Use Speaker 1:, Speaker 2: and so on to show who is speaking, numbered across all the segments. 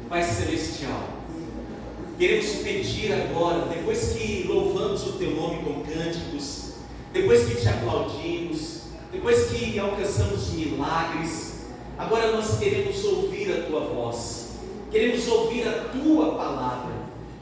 Speaker 1: Pai Celestial, queremos pedir agora, depois que louvamos o Teu nome com cânticos, depois que Te aplaudimos, depois que alcançamos milagres, agora nós queremos ouvir a Tua voz, queremos ouvir a Tua palavra,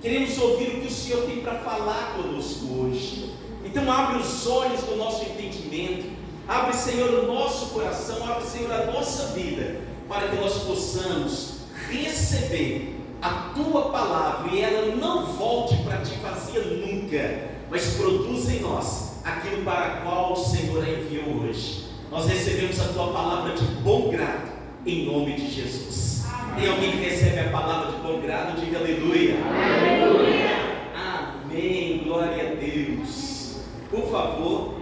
Speaker 1: queremos ouvir o que o Senhor tem para falar conosco hoje. Então abre os olhos do nosso entendimento, abre, Senhor, o nosso coração, abre, Senhor, a nossa vida, para que nós possamos receber a Tua palavra e ela não volte para Ti vazia nunca, mas produza em nós aquilo para o qual o Senhor a enviou hoje. Nós recebemos a Tua palavra de bom grado, em nome de Jesus. Tem alguém que recebe a palavra de bom grado? Diga aleluia. Aleluia. Amém, glória a Deus. Por favor,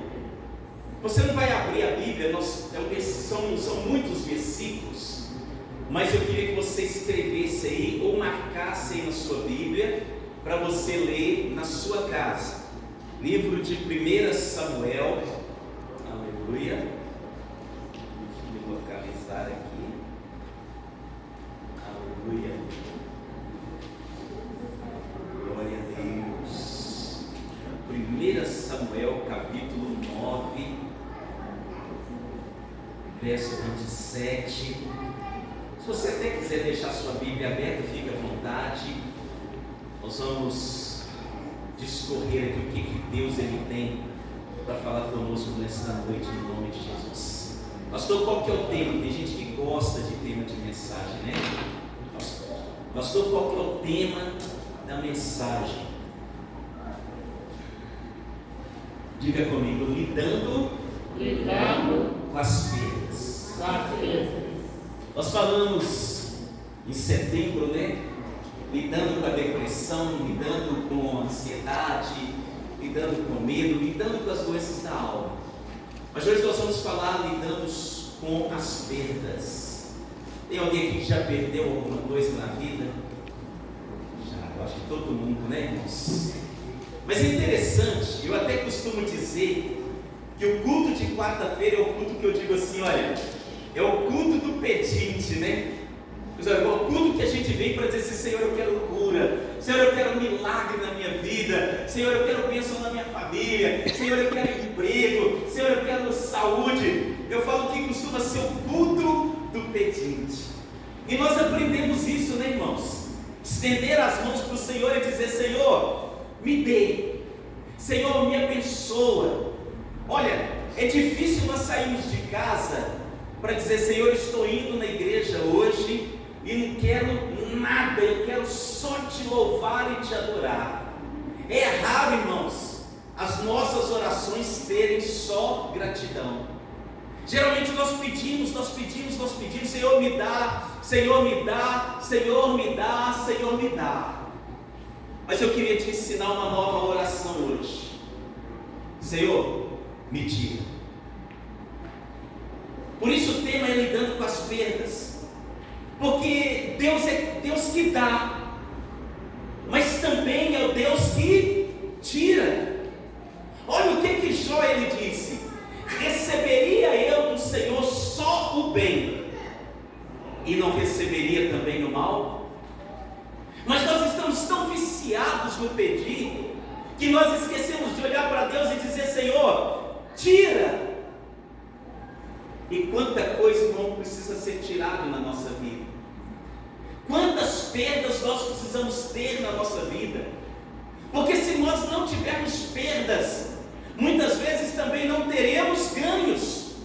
Speaker 1: você não vai abrir a Bíblia, são muitos versículos, mas eu queria que você escrevesse aí, ou marcasse aí na sua Bíblia, para você ler na sua casa. Livro de 1 Samuel, aleluia. Deixa eu me localizar aqui, aleluia, glória a Deus. 1 Samuel capítulo 9, verso 27. Se você até quiser deixar sua Bíblia aberta, fique à vontade. Nós vamos discorrer aqui o que Deus tem para falar conosco nesta noite, em nome de Jesus. Pastor, qual que é o tema? Tem gente que gosta de tema de mensagem, né? Pastor, qual que é o tema da mensagem? Diga comigo, lidando com as perdas. Nós falamos em setembro, né? Lidando com a depressão, lidando com a ansiedade, lidando com o medo, lidando com as doenças da alma. Mas hoje nós vamos falar lidando com as perdas. Tem alguém aqui que já perdeu alguma coisa na vida? Já, eu acho que todo mundo, né, irmãos? Mas é interessante, eu até costumo dizer que o culto de quarta-feira é o culto que eu digo assim, olha, é o culto do pedinte, né? É o culto que a gente vem para dizer assim, Senhor, eu quero cura, Senhor, eu quero milagre na minha vida, Senhor, eu quero bênção na minha família, Senhor, eu quero emprego, Senhor, eu quero saúde. Eu falo que costuma ser o culto do pedinte. E nós aprendemos isso, né, irmãos? Estender as mãos para o Senhor e dizer, Senhor, me dê, Senhor, me abençoa. Olha, é difícil nós sairmos de casa para dizer, Senhor, estou indo na igreja hoje e não quero nada, eu quero só te louvar e te adorar. É raro, irmãos, as nossas orações terem só gratidão. Geralmente nós pedimos, Senhor me dá, Senhor me dá, Senhor me dá, Senhor me dá. Mas eu queria te ensinar uma nova oração hoje. Senhor, me tira. Por isso o tema é lidando com as perdas. Porque Deus é Deus que dá, mas também é o Deus que tira. Olha o que Jó ele disse: receberia eu do Senhor só o bem, e não receberia também o mal? Mas nós estamos tão viciados no pedir, que nós esquecemos de olhar para Deus e dizer, Senhor, tira. E quanta coisa não precisa ser tirada na nossa vida. Quantas perdas nós precisamos ter na nossa vida. Porque se nós não tivermos perdas, muitas vezes também não teremos ganhos.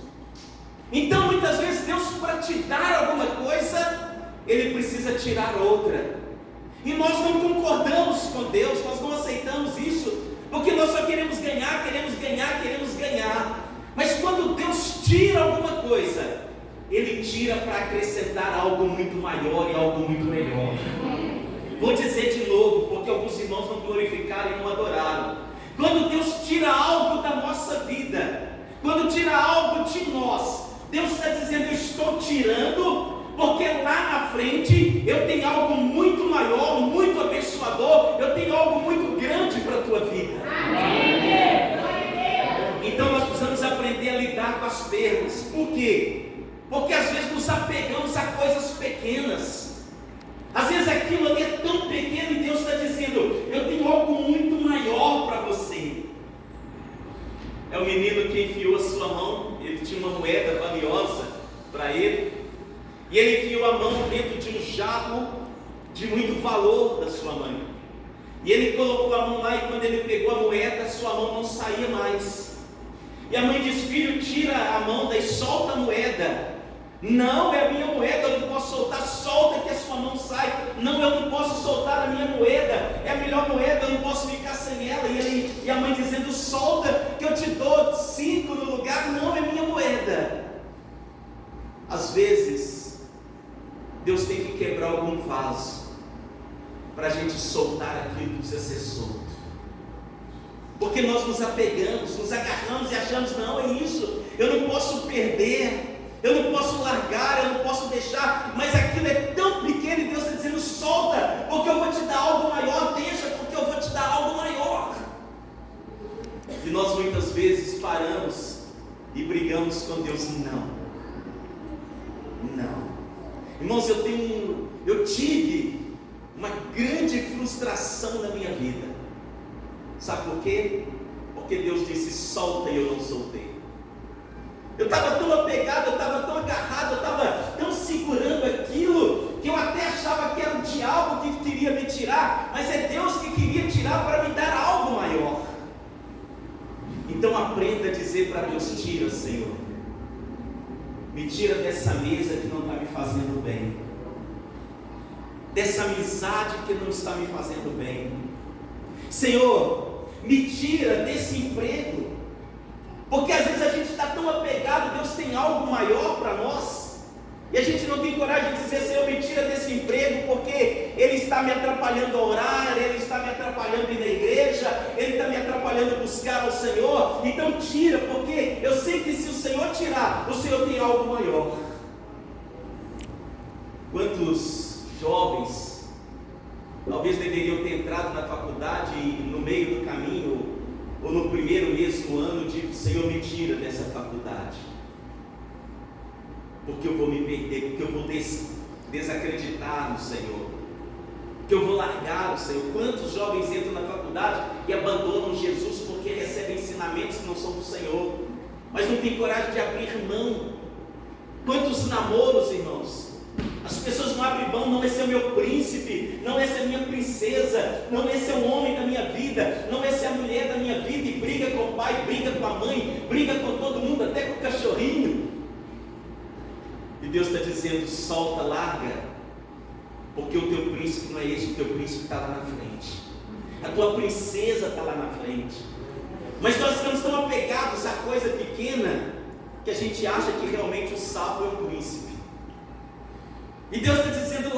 Speaker 1: Então muitas vezes Deus, para te dar alguma coisa, Ele precisa tirar outra. E nós não concordamos com Deus, nós não aceitamos isso, porque nós só queremos ganhar. Mas quando Deus tira alguma coisa, Ele tira para acrescentar algo muito maior e algo muito melhor. Vou dizer de novo, porque alguns irmãos não glorificaram e não adoraram. Quando Deus tira algo da nossa vida, quando tira algo de nós, Deus está dizendo, eu estou tirando, porque lá na frente eu tenho algo muito maior, muito abençoador, eu tenho algo muito grande para a tua vida. Então nós precisamos aprender a lidar com as perdas. Por quê? Porque às vezes nos apegamos a coisas pequenas. Às vezes sua mão, ele tinha uma moeda valiosa para ele, e ele enfiou a mão dentro de um jarro de muito valor da sua mãe. E ele colocou a mão lá, e quando ele pegou a moeda, sua mão não saía mais. E a mãe diz: filho, tira a mão daí, solta a moeda. Não, é a minha moeda, eu não posso soltar. Solta que a sua mão sai. Não, eu não posso soltar a minha moeda, é a melhor moeda, eu não posso ficar sem ela. E a mãe dizendo: solta que eu te dou 5 no lugar. Não, é minha moeda. Às vezes Deus tem que quebrar algum vaso para a gente soltar aquilo que precisa ser solto, porque nós nos apegamos, nos agarramos e achamos: não, é isso, eu não posso perder, eu não posso largar, eu não posso deixar. Mas aquilo é tão pequeno, e Deus está dizendo: solta, porque eu vou te dar algo maior. Deixa, porque eu vou te dar algo maior. E nós muitas vezes paramos e brigamos com Deus. Não. Irmãos, eu tive uma grande frustração na minha vida. Sabe por quê? Porque Deus disse: solta, e eu não soltei. Eu estava tão apegado, eu estava tão agarrado, eu estava tão segurando aquilo, que eu até achava que era o diabo que queria me tirar, mas é Deus que queria tirar para me dar algo maior. Então aprenda a dizer para Deus: tira, Senhor, me tira dessa mesa que não está me fazendo bem, dessa amizade que não está me fazendo bem. Senhor, me tira desse emprego, porque às vezes a gente está tão apegado, Deus tem algo maior para nós, e a gente não tem coragem de dizer: Senhor, me tira desse emprego, porque ele está me atrapalhando a orar, ele está me atrapalhando ir na igreja, ele está me atrapalhando buscar o Senhor. Então tira, porque eu sei que se o Senhor tirar, o Senhor tem algo maior. Quantos jovens talvez deveriam ter entrado na faculdade e no meio do caminho, ou no primeiro mês do ano, digo: Senhor, me tira dessa faculdade, porque eu vou me perder, porque eu vou desacreditar no Senhor, que eu vou largar o Senhor. Quantos jovens entram na faculdade e abandonam Jesus porque recebem ensinamentos que não são do Senhor, mas não tem coragem de abrir mão? Quantos namoros, irmãos, as pessoas não abrem mão: não, esse é o meu príncipe, não, essa é a minha princesa, não, esse é o homem da minha vida, não, essa é a mulher da minha vida, e briga com o pai, briga com a mãe, briga com todo mundo, até com o cachorrinho. E Deus está dizendo: solta, larga, porque o teu príncipe não é esse, o teu príncipe está lá na frente, a tua princesa está lá na frente. Mas nós estamos tão apegados a coisa pequena, que a gente acha que realmente o sapo é o príncipe. E Deus está dizendo: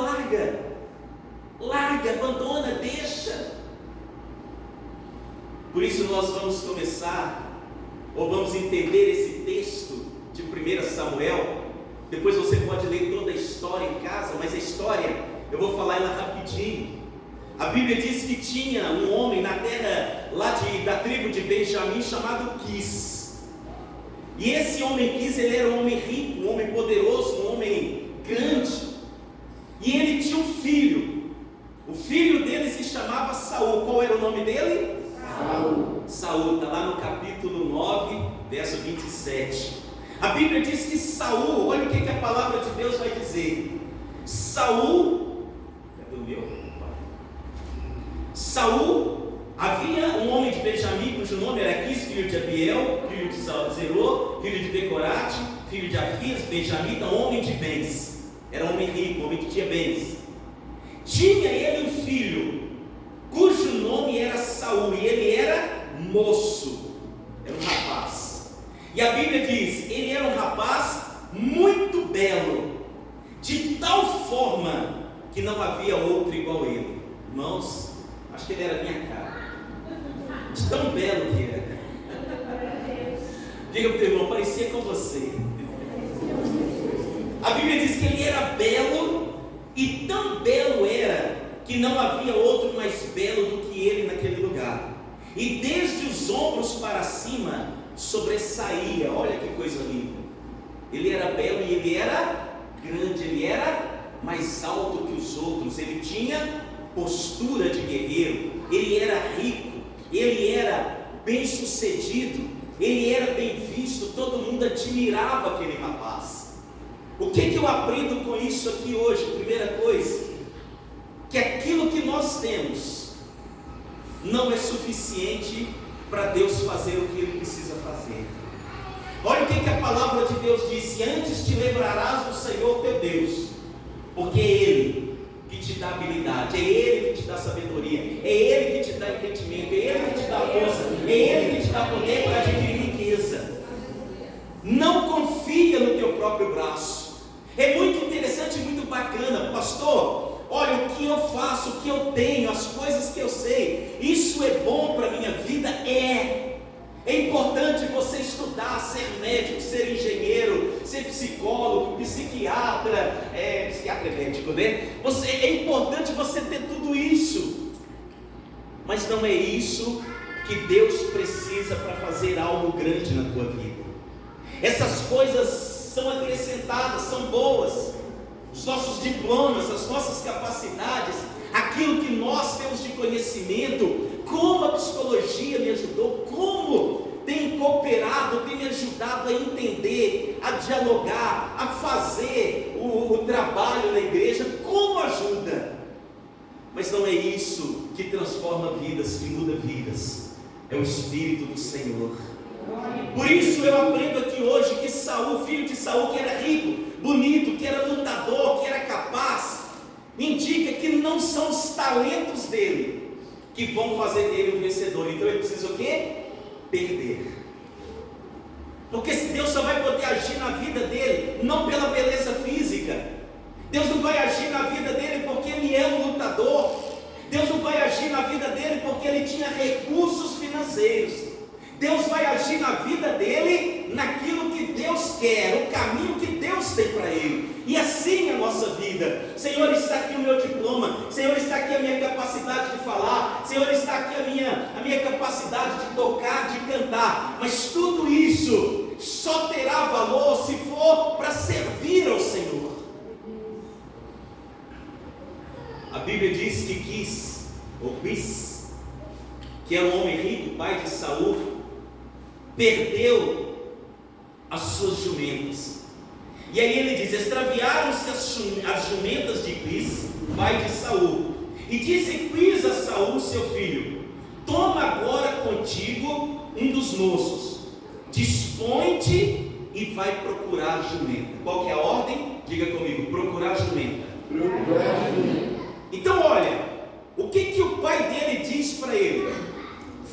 Speaker 1: larga, abandona, deixa. Por isso nós vamos começar, ou vamos entender esse texto de 1 Samuel. Depois você pode ler toda a história em casa, mas a história, eu vou falar ela rapidinho. A Bíblia diz que tinha um homem na terra lá da tribo de Benjamim, chamado Quis. E esse homem Quis, ele era um homem rico, um homem poderoso, um homem grande. E ele tinha um filho. O filho dele se chamava Saul. Qual era o nome dele? Saul, está lá no capítulo 9, verso 27. A Bíblia diz que Saul, olha o que a palavra de Deus vai dizer. Saul, cadê o meu? Saul, havia um homem de Benjamim, cujo nome era Quis, filho de Abiel, filho de Zerô, filho de Becorate, filho de Afias, Benjamita, homem de bens. Era um homem rico, um homem que tinha bens. Tinha ele um filho, cujo nome era Saul, e ele era moço, era um rapaz. E a Bíblia diz: ele era um rapaz muito belo, de tal forma que não havia outro igual a ele. Irmãos, acho que ele era minha cara, de tão belo que era. Diga para o teu irmão: parecia com você. A Bíblia diz que ele era belo, e tão belo era que não havia outro mais belo do que ele naquele lugar. E desde os ombros para cima sobressaía. Olha que coisa linda. Ele era belo e ele era grande, ele era mais alto que os outros, ele tinha postura de guerreiro, ele era rico, ele era bem sucedido. ele era bem visto, todo mundo admirava aquele rapaz. O que eu aprendo com isso aqui hoje? Primeira coisa, que aquilo que nós temos não é suficiente para Deus fazer o que Ele precisa fazer. Olha o que a palavra de Deus disse: antes te lembrarás do Senhor teu Deus, porque é Ele que te dá habilidade, é Ele que te dá sabedoria, é Ele que te dá entendimento, é Ele que te dá força, é Ele que te dá poder para adquirir riqueza. Não confia no teu próprio braço. É muito interessante e muito bacana, pastor. Olha, o que eu faço, o que eu tenho, as coisas que eu sei, isso é bom para a minha vida? É importante você estudar, ser médico, ser engenheiro, ser psicólogo, psiquiatra, psiquiatra é médico, né? É importante você ter tudo isso, mas não é isso que Deus precisa para fazer algo grande na tua vida. Essas coisas são acrescentadas, são boas, os nossos diplomas, as nossas capacidades, aquilo que nós temos de conhecimento, como a psicologia me ajudou, como tem cooperado, tem me ajudado a entender, a dialogar, a fazer o trabalho na igreja, como ajuda. Mas não é isso que transforma vidas, que muda vidas, é o Espírito do Senhor. Por isso eu aprendo aqui hoje que Saul, filho de Saul, que era rico, bonito, que era lutador, que era capaz, indica que não são os talentos dele que vão fazer dele um vencedor. Então ele precisa o quê? Perder. Porque Deus só vai poder agir na vida dele não pela beleza física. Deus não vai agir na vida dele porque ele é um lutador. Deus não vai agir na vida dele porque ele tinha recursos financeiros. Deus vai agir na vida dele naquilo que Deus quer, o caminho que Deus tem para ele. E assim é a nossa vida. Senhor, está aqui o meu diploma, Senhor, está aqui a minha capacidade de falar, Senhor, está aqui a minha capacidade de tocar, de cantar, mas tudo isso só terá valor se for para servir ao Senhor. A Bíblia diz que Quis, que era um homem rico, pai de Saul, perdeu as suas jumentas. E aí ele diz: extraviaram-se as jumentas de Quis, pai de Saul. E disse Quis a Saul, seu filho: toma agora contigo um dos moços, dispõe-te e vai procurar a jumenta. Qual que é a ordem? Diga comigo: procurar a jumenta. Então olha, o que o pai dele diz para ele?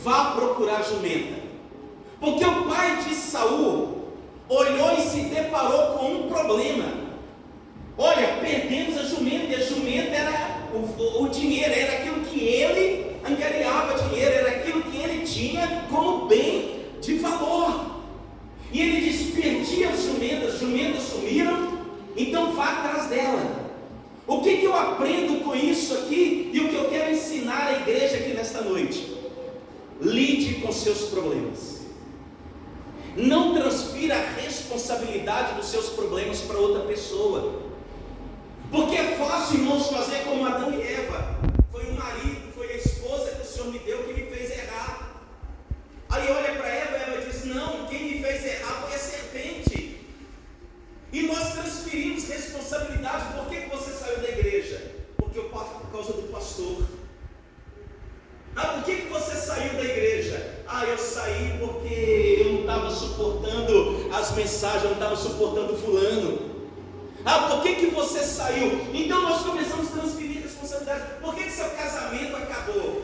Speaker 1: Vá procurar a jumenta. Porque o pai de Saul olhou e se deparou com um problema. Olha, perdemos a jumenta, e a jumenta era o dinheiro, era aquilo que ele angariava dinheiro, era aquilo que ele tinha como bem de valor. E ele diz: perdi as jumentas sumiram, então vá atrás dela. O que eu aprendo com isso aqui e o que eu quero ensinar à igreja aqui nesta noite? Lide com seus problemas. Não transfira a responsabilidade dos seus problemas para outra pessoa. Porque é fácil, irmãos, fazer como Adão e Eva. Foi o marido, foi a esposa que o Senhor me deu que me fez errar. Aí olha para Eva e ela diz: não, quem me fez errar foi a serpente. E nós transferimos responsabilidade. Por que você saiu da igreja? Porque por causa do pastor. Por que você saiu da igreja? Eu saí porque eu não estava suportando as mensagens, eu não estava suportando fulano. Por que você saiu? Então nós começamos a transferir responsabilidade. Por que seu casamento acabou?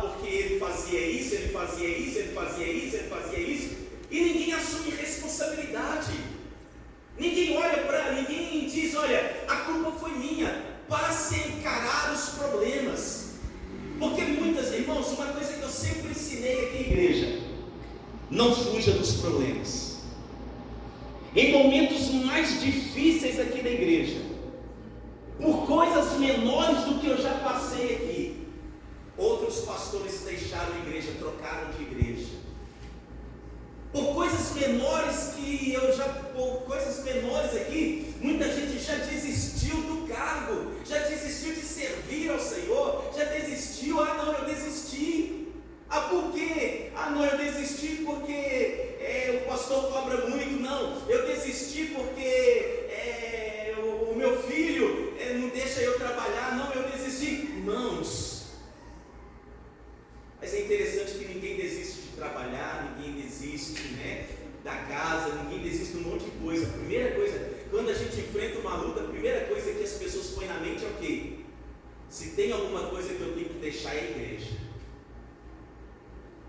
Speaker 1: Porque ele fazia isso, ele fazia isso, ele fazia isso, ele fazia isso. E ninguém assume responsabilidade. Ninguém diz: olha, a culpa foi minha. Passe a encarar os problemas. Porque irmãos, uma coisa que eu sempre ensinei aqui na igreja: não fuja dos problemas. Em momentos mais difíceis aqui na igreja, por coisas menores do que eu já passei aqui, outros pastores deixaram a igreja, trocaram de igreja. Por coisas menores aqui, muita gente já desistiu do cargo, já desistiu de servir ao Senhor, já desistiu. Não, eu desisti. Por quê? Não, eu desisti porque Se tem alguma coisa que eu tenho que deixar é a igreja.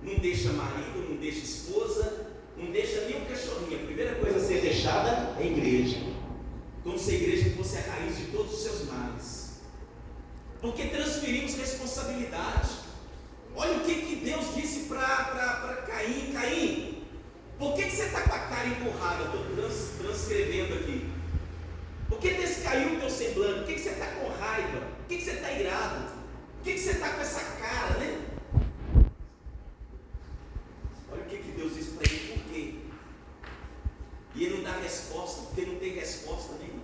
Speaker 1: Não deixa marido, não deixa esposa, não deixa nem um cachorrinho. A primeira coisa a ser deixada é a igreja. Como se a igreja fosse a raiz de todos os seus males. Porque transferimos responsabilidade. Olha o que Deus disse para Caim. Caim, por que você está com a cara empurrada? Estou transcrevendo aqui. Por que descaiu o teu semblante? Por que você está com raiva? Por que você está irado? Por que você está com essa cara, né? Olha o que Deus disse para ele. Por quê? E ele não dá resposta, porque não tem resposta nenhuma.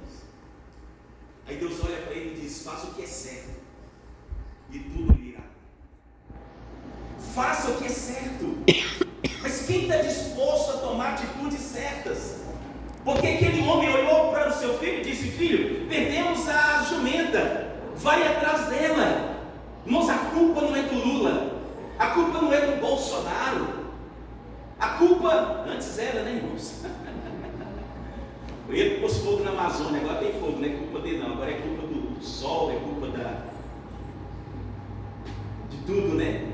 Speaker 1: Aí Deus olha para ele e diz: faça o que é certo, e tudo lhe irá. Faça o que é certo. Mas quem está disposto a tomar atitudes certas? Porque aquele homem olhou para o seu filho e disse: filho, perdemos a jumenta, vai atrás dela. Irmãos, a culpa não é do Lula, a culpa não é do Bolsonaro, a culpa, antes era, né, irmãos? Ele pôs fogo na Amazônia, agora tem fogo, não é culpa dele não, agora é culpa do sol, é culpa de tudo, né?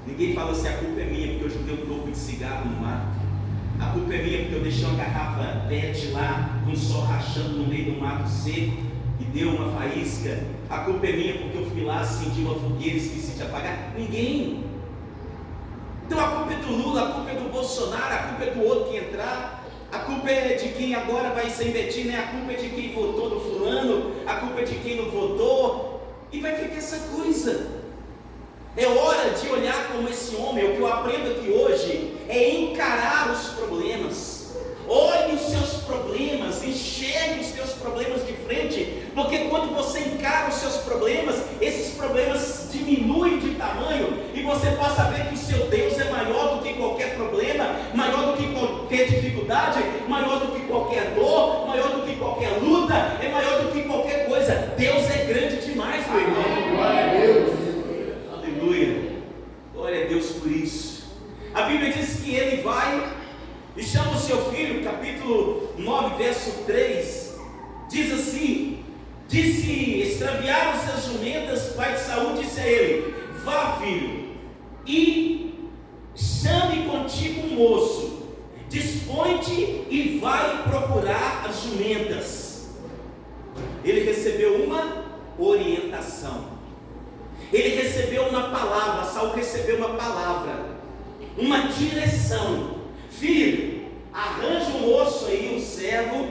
Speaker 1: Ninguém fala assim: a culpa é minha porque eu joguei um toco de cigarro no mato. A culpa é minha porque eu deixei uma garrafa PET lá, com o sol rachando no meio do mato seco e deu uma faísca. A culpa é minha porque eu fui lá, acendi uma fogueira e esqueci de apagar. Ninguém. Então a culpa é do Lula, a culpa é do Bolsonaro, a culpa é do outro que entrar, a culpa é de quem agora vai ser investir, né? A culpa é de quem votou no fulano, a culpa é de quem não votou, e vai ficar essa coisa. É hora de olhar como esse homem. O que eu aprendo aqui hoje é encarar os problemas. Olhe os seus problemas, enxergue os seus problemas de frente, porque quando você encara os seus problemas, esses problemas diminuem de tamanho e você passa a ver que o seu Deus é maior do que qualquer problema, maior do que qualquer dificuldade, maior do que qualquer dor, maior do que qualquer luta, é maior do que qualquer coisa. Deus é grande demais, meu irmão. Glória a Deus. Aleluia. Glória a Deus por isso. A Bíblia diz que ele vai e chama o seu filho, capítulo 9, verso 3, diz assim: disse, extraviaram-se as jumentas, pai de Saul disse a ele: vá, filho, e chame contigo um moço, dispõe-te e vai procurar as jumentas. Ele recebeu uma orientação, ele recebeu uma palavra, Saul recebeu uma palavra, uma direção. Filho, arranja um moço aí, um servo,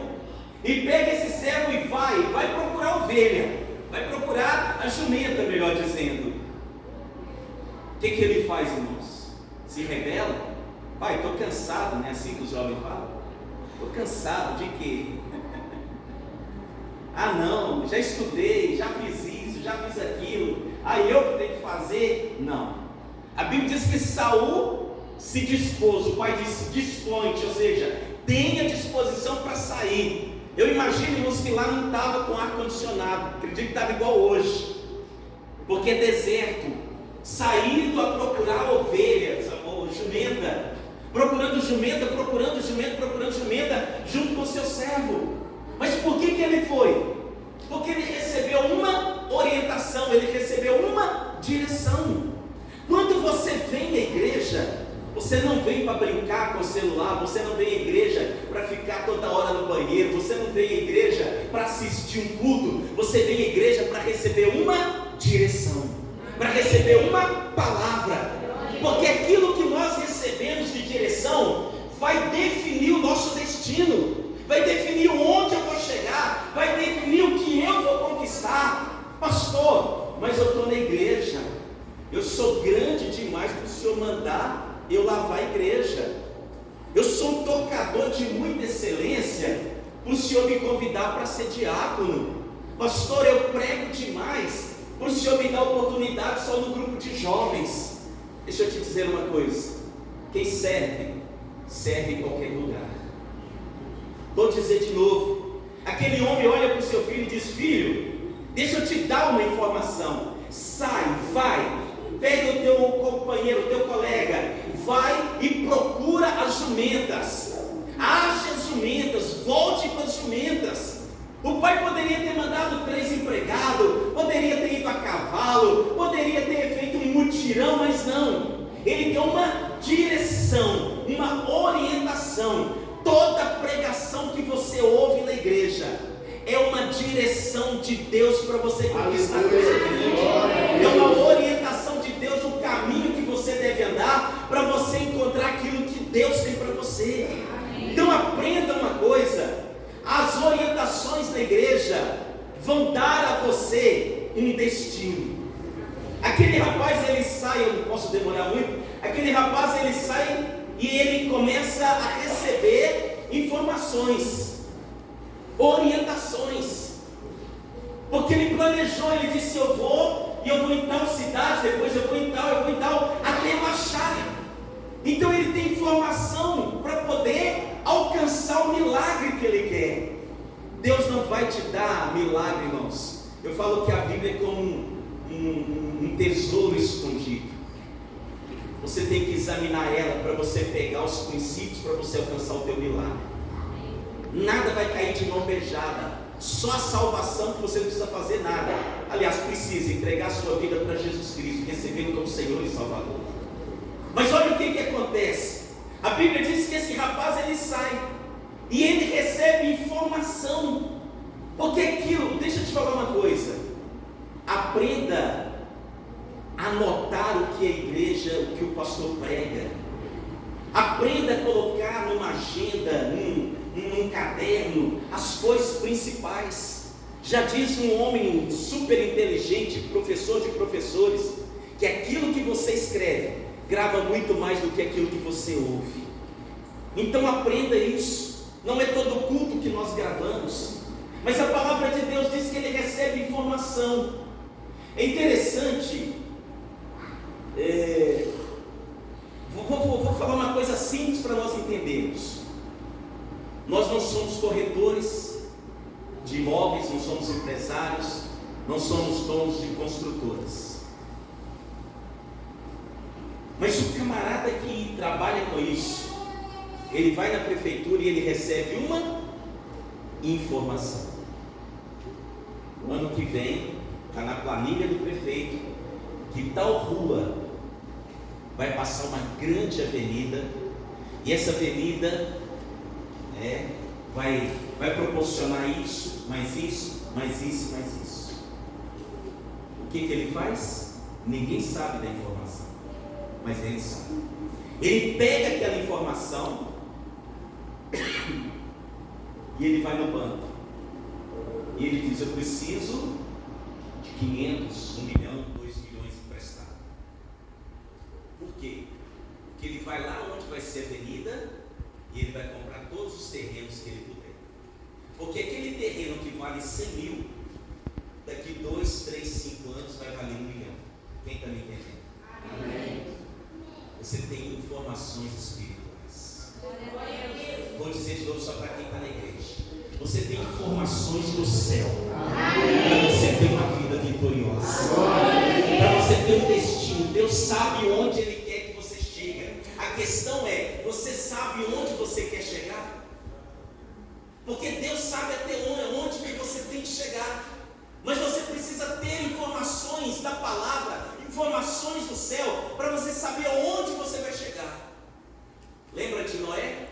Speaker 1: e pega esse servo e vai procurar ovelha, vai procurar a jumenta, melhor dizendo. O que ele faz, irmãos? Se rebela? Pai, estou cansado, não é assim que os jovens falam? Estou cansado de quê? Ah não, já estudei, já fiz isso, já fiz aquilo, eu que tenho que fazer? Não. A Bíblia diz que Saul se dispôs, o pai disse: dispõe-te, ou seja, tenha disposição para sair. Eu imagino, irmãos, que lá não estava com ar-condicionado, acredito que estava igual hoje, porque é deserto, saindo a procurar ovelhas, ou jumenta, procurando jumenta, junto com seu servo. Mas por que ele foi? Porque ele recebeu uma orientação, ele recebeu uma direção. Quando você vem à igreja, você não vem para brincar com o celular, você não vem à igreja para ficar toda hora no banheiro, você não vem à igreja para assistir um culto, você vem à igreja para receber uma direção, para receber uma palavra, porque aquilo que nós recebemos de direção vai definir o nosso destino, vai definir onde eu vou chegar, vai definir o que eu vou conquistar. Pastor, mas eu estou na igreja, eu sou grande demais para o senhor mandar eu lavar a igreja, eu sou um tocador de muita excelência para o senhor me convidar para ser diácono. Pastor, eu prego demais para o senhor me dar oportunidade só no grupo de jovens. Deixa eu te dizer uma coisa: quem serve, serve em qualquer lugar. Vou dizer de novo, aquele homem olha para o seu filho e diz: filho, deixa eu te dar uma informação, sai, vai, pega o teu companheiro, o teu colega, vai e procura as jumentas, ache as jumentas, volte com as jumentas. O pai poderia ter mandado 3 empregados, poderia ter ido a ele tem uma direção, uma orientação. Toda pregação que você ouve na igreja é uma direção de Deus para você conquistar coisa grande. É uma orientação de Deus, o caminho que você deve andar para você encontrar aquilo que Deus tem para você. Então aprenda uma coisa: as orientações da igreja vão dar a você um destino. Aquele rapaz, ele sai, eu não posso demorar muito, aquele rapaz, ele sai e ele começa a receber informações, orientações, porque ele planejou, ele disse: eu vou em tal cidade, depois eu vou em tal, até eu achar. Então ele tem informação para poder alcançar o milagre que ele quer. Deus não vai te dar milagre, irmãos. Eu falo que a Bíblia é como um tesouro escondido. Você tem que examinar ela para você pegar os princípios para você alcançar o teu milagre. Nada vai cair de mão beijada. Só a salvação, que você não precisa fazer nada. Aliás, precisa entregar a sua vida para Jesus Cristo, recebê-lo como Senhor e Salvador. Mas olha o que acontece. A Bíblia diz que esse rapaz, ele sai e ele recebe informação. Porque aquilo, deixa eu te falar uma coisa, aprenda a anotar o que a igreja, o que o pastor prega. Aprenda a colocar numa agenda, num caderno, as coisas principais. Já diz um homem super inteligente, professor de professores, que aquilo que você escreve grava muito mais do que aquilo que você ouve. Então aprenda isso. Não é todo culto que nós gravamos, mas a palavra de Deus diz que ele recebe informação. É interessante, vou falar uma coisa simples para nós entendermos. Nós não somos corretores de imóveis, não somos empresários, não somos donos de construtoras. Mas o camarada que trabalha com isso, ele vai na prefeitura e ele recebe uma informação. O ano que vem, está na planilha do prefeito, que tal rua vai passar uma grande avenida, e essa avenida vai proporcionar isso, mais isso, mais isso, mais isso. O que ele faz? Ninguém sabe da informação, mas ele sabe. Ele pega aquela informação e ele vai no banco e ele diz: eu preciso de 500, 1 milhão, 2 milhões emprestado. Por quê? Porque ele vai lá onde vai ser a avenida e ele vai comprar todos os terrenos que ele puder. Porque aquele terreno que vale 100 mil, daqui 2, 3, 5 anos vai valer 1 milhão. Quem está me entendendo? Amém. Você tem informações espirituais. Vou dizer de novo só para quem está na igreja. Você tem informações do céu para você ter uma vida vitoriosa, para você ter um destino. Deus sabe onde Ele quer que você chegue. A questão é: você sabe onde você quer chegar? Porque Deus sabe até onde que você tem que chegar. Mas você precisa ter informações da palavra, informações do céu, para você saber aonde você vai chegar. Lembra de Noé?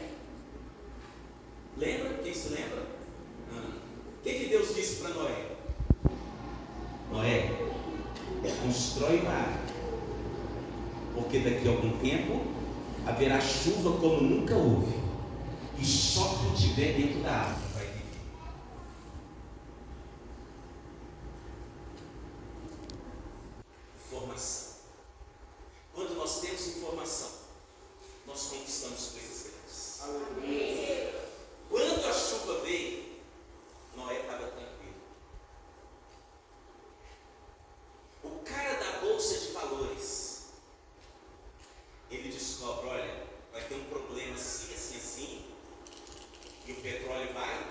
Speaker 1: Lembra? Quem se lembra? O que Deus disse para Noé? Noé, constrói uma arca, porque daqui a algum tempo haverá chuva como nunca houve, e só quem estiver dentro da arca vai viver. Informação. Quando nós temos informação, nós conquistamos coisas grandes. Amém. Quando a chuva veio, Noé estava tranquilo. O cara da bolsa de valores, ele descobre: olha, vai ter um problema assim, assim, assim, e o petróleo vai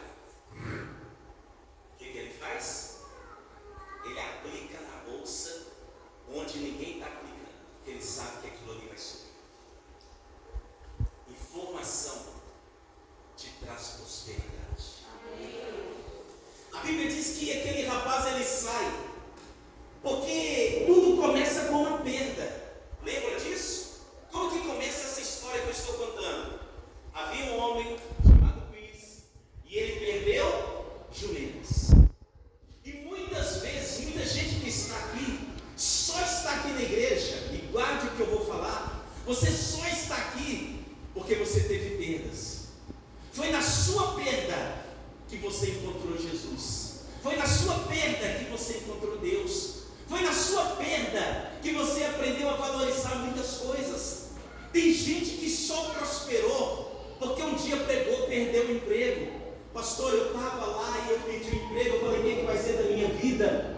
Speaker 1: só prosperou porque um dia pregou, perdeu o emprego. Pastor, eu estava lá e eu perdi o emprego, eu falei, o que vai ser da minha vida?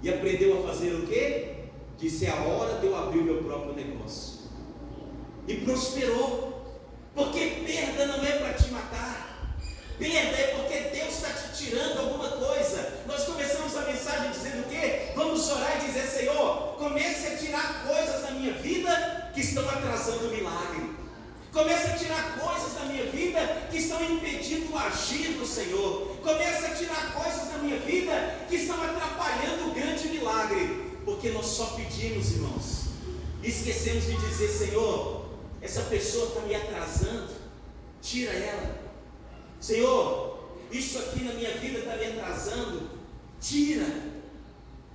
Speaker 1: E aprendeu a fazer o quê? Disse, é a hora de eu abrir o meu próprio negócio. E prosperou, porque perda não é para te matar, perda é porque Deus está te tirando alguma coisa. Nós começamos a mensagem dizendo o quê? Vamos orar e dizer, Senhor, comece a tirar coisas da minha vida que estão atrasando o milagre. Comece a tirar coisas da minha vida que estão impedindo o agir do Senhor. Comece a tirar coisas da minha vida que estão atrapalhando o grande milagre. Porque nós só pedimos, irmãos, e esquecemos de dizer, Senhor, essa pessoa está me atrasando, tira ela. Senhor, isso aqui na minha vida está me atrasando, tira.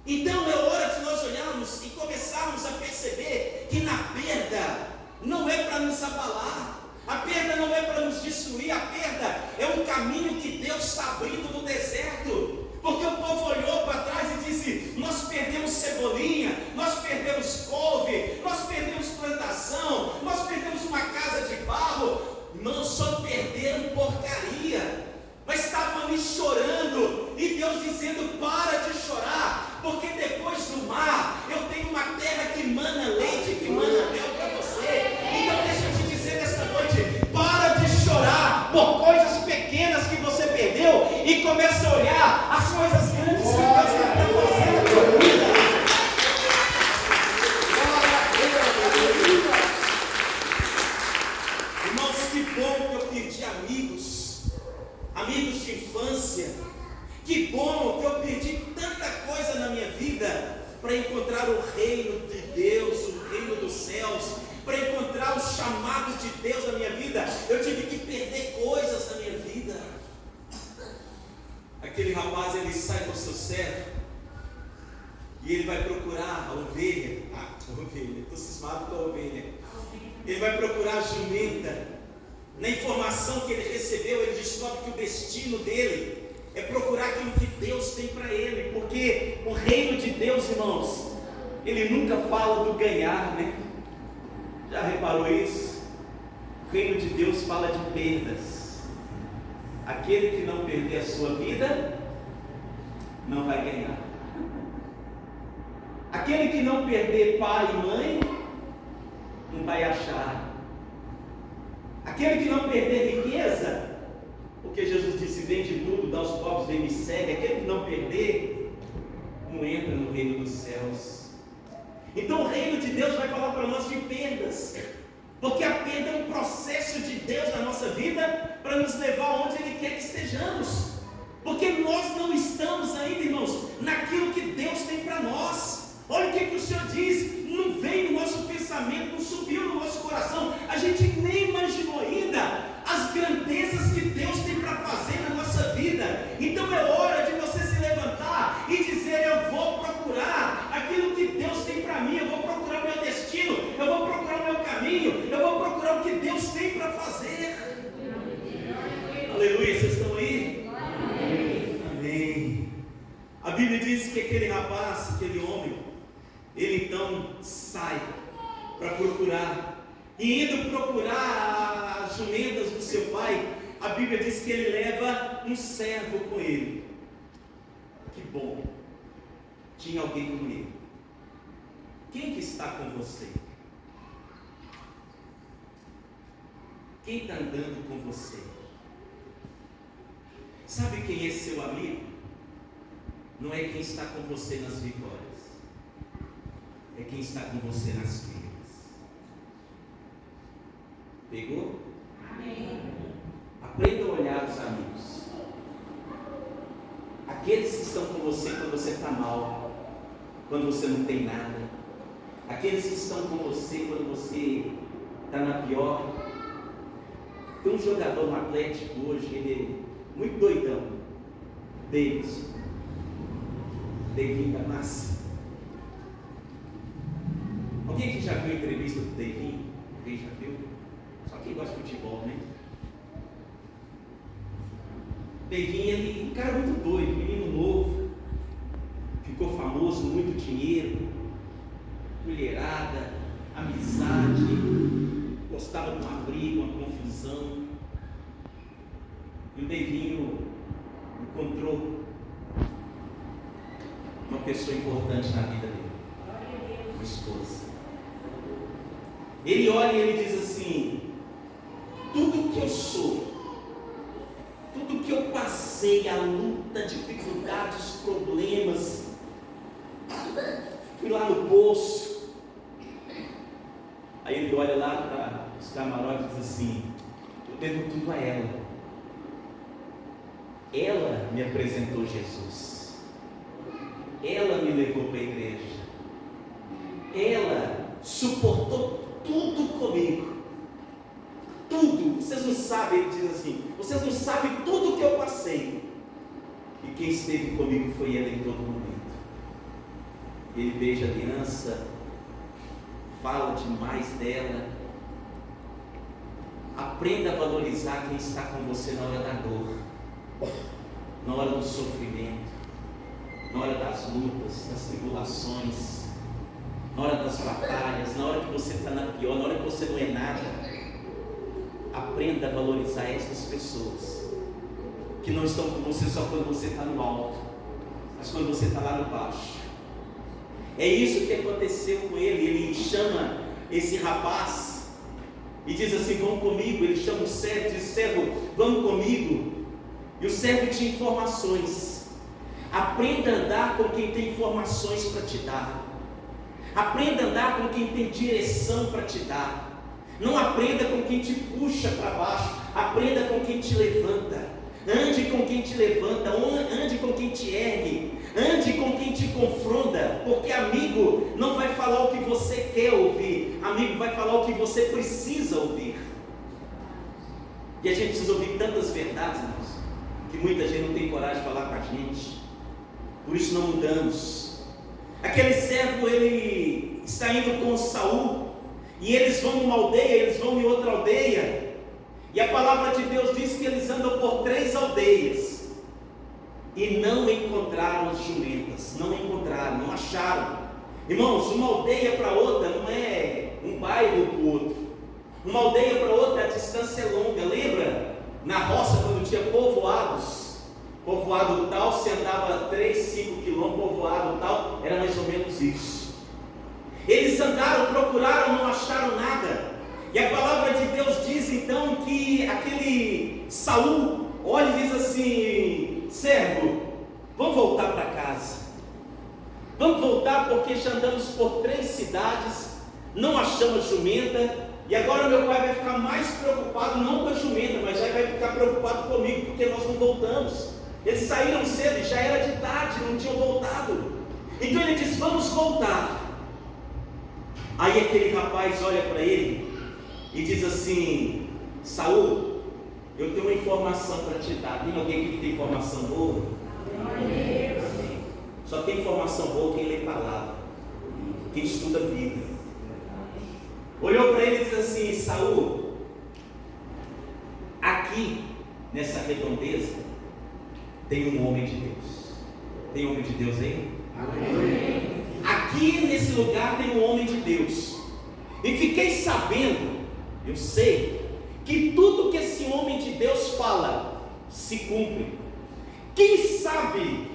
Speaker 1: Então é hora de nós olharmos e começarmos a perceber que na perda não é para nos abalar, a perda não é para nos destruir, a perda é um caminho que Deus está abrindo no deserto. Porque o povo olhou para trás e disse, nós perdemos cebolinha, nós perdemos couve, nós perdemos plantação, nós perdemos uma casa de barro. Não só perderam porcaria, mas estavam ali chorando, e Deus dizendo, para de chorar, porque depois do mar, eu tenho uma terra que mana leite, que mana mel para você. Então deixa eu te dizer nesta noite, para de chorar por coisas pequenas que você perdeu, e começa a olhar as coisas grandes que Deus está fazendo na sua vida. Irmãos, que bom que eu perdi amigos de infância. Que bom que eu perdi tanta coisa na minha vida para encontrar o reino de Deus, o reino dos céus, para encontrar o chamado de Deus na minha vida. Eu tive que perder coisas na minha vida. Aquele rapaz, ele sai com o seu servo e ele vai procurar a ovelha. Estou cismado com a ovelha. Ele vai procurar a jumenta. Na informação que ele recebeu, ele descobre que o destino dele é procurar aquilo que Deus tem para ele, porque o reino de Deus, irmãos, ele nunca fala do ganhar, né? Já reparou isso? O reino de Deus fala de perdas. Aquele que não perder a sua vida, não vai ganhar. Aquele que não perder pai e mãe, não vai achar. Aquele que não perder riqueza, porque Jesus disse, vende tudo, dá aos pobres, vem me segue. Aquele que não perder, não entra no reino dos céus. Então o reino de Deus vai falar para nós de perdas, porque a perda é um processo de Deus na nossa vida, para nos levar onde Ele quer que estejamos, porque nós não estamos ainda, irmãos, naquilo que Deus tem para nós. Olha o que o Senhor diz, não vem no nosso pensamento, não subiu no nosso coração, a gente nem imaginou ainda as grandezas que Deus tem para fazer na nossa vida. Então é hora de você se levantar e dizer, eu vou procurar aquilo que Deus tem para mim, eu vou procurar o meu destino, eu vou procurar o meu caminho, eu vou procurar o que Deus tem para fazer. Aleluia, vocês estão aí? Amém. A Bíblia diz que aquele rapaz, aquele homem, ele então sai para procurar, e indo procurar as jumentas do seu pai, a Bíblia diz que ele leva um servo com ele. Que bom, tinha alguém com ele. Quem que está com você? Quem está andando com você? Sabe quem é seu amigo? Não é quem está com você nas vitórias, é quem está com você nas quedas. Pegou? Amém. Aprenda a olhar os amigos, aqueles que estão com você quando você está mal, quando você não tem nada, aqueles que estão com você quando você está na pior. Tem um jogador no Atlético hoje, ele é muito doidão, Davidson da massa. Alguém que já viu a entrevista do David? Alguém já viu? Só quem gosta de futebol, né? David, ele, um cara muito doido, menino novo, ficou famoso, muito dinheiro, mulherada, amizade, gostava de uma briga, uma confusão. E o Deivinho encontrou uma pessoa importante na vida dele, uma esposa. Ele olha e ele diz assim: tudo que eu sou, tudo que eu passei, a luta, dificuldades, problemas, fui lá no poço. Aí ele olha lá para os camarotes e diz assim: eu devo tudo a ela. Ela me apresentou Jesus. Ela me levou para a igreja. Ela suportou tudo comigo. Tudo. Vocês não sabem, ele diz assim, vocês não sabem tudo que eu passei. E quem esteve comigo foi ela em todo momento. Ele beija a aliança, fala demais dela. Aprenda a valorizar quem está com você na hora da dor, na hora do sofrimento, na hora das lutas, das tribulações, na hora das batalhas, na hora que você está na pior, na hora que você não é nada. Aprenda a valorizar essas pessoas que não estão com você só quando você está no alto, mas quando você está lá no baixo. É isso que aconteceu com ele. Ele chama esse rapaz e diz assim: vão comigo. Ele chama o servo e diz: servo, vamos comigo. E o servo tinha informações. Aprenda a andar com quem tem informações para te dar. Aprenda a andar com quem tem direção para te dar. Não aprenda com quem te puxa para baixo. Aprenda com quem te levanta. Ande com quem te levanta. Ande com quem te ergue. Ande com quem te confronta. Porque amigo não vai falar o que você quer ouvir. Amigo vai falar o que você precisa ouvir. E a gente precisa ouvir tantas verdades, irmãos, que muita gente não tem coragem de falar com a gente. Por isso não mudamos. Aquele servo, ele está indo com Saul, e eles vão numa aldeia, eles vão em outra aldeia, e a palavra de Deus diz que eles andam por 3 aldeias, e não encontraram as jumentas, não acharam. Irmãos, uma aldeia para outra não é um bairro para o outro, uma aldeia para outra a distância é longa. Lembra na roça quando tinha povoados? Povoado tal, se andava 3, 5 quilômetros, povoado tal, era mais ou menos isso. Eles andaram, procuraram, não acharam nada. E a palavra de Deus diz então que aquele Saul olha e diz assim: servo, vamos voltar para casa. Vamos voltar porque já andamos por 3 cidades, não achamos jumenta. E agora meu pai vai ficar mais preocupado, não com a jumenta, mas já vai ficar preocupado comigo, porque nós não voltamos. Eles saíram cedo, já era de tarde, não tinham voltado. Então ele diz: vamos voltar. Aí aquele rapaz olha para ele e diz assim: Saul, eu tenho uma informação para te dar. Tem alguém aqui que tem informação boa? Amém. Só tem informação boa quem lê palavra, quem estuda a Bíblia. Olhou para ele e diz assim: Saul, aqui nessa redondeza tem um homem de Deus. Tem homem de Deus aí? Amém. Aqui nesse lugar tem um homem de Deus. E fiquei sabendo, eu sei, que tudo que esse homem de Deus fala se cumpre. Quem sabe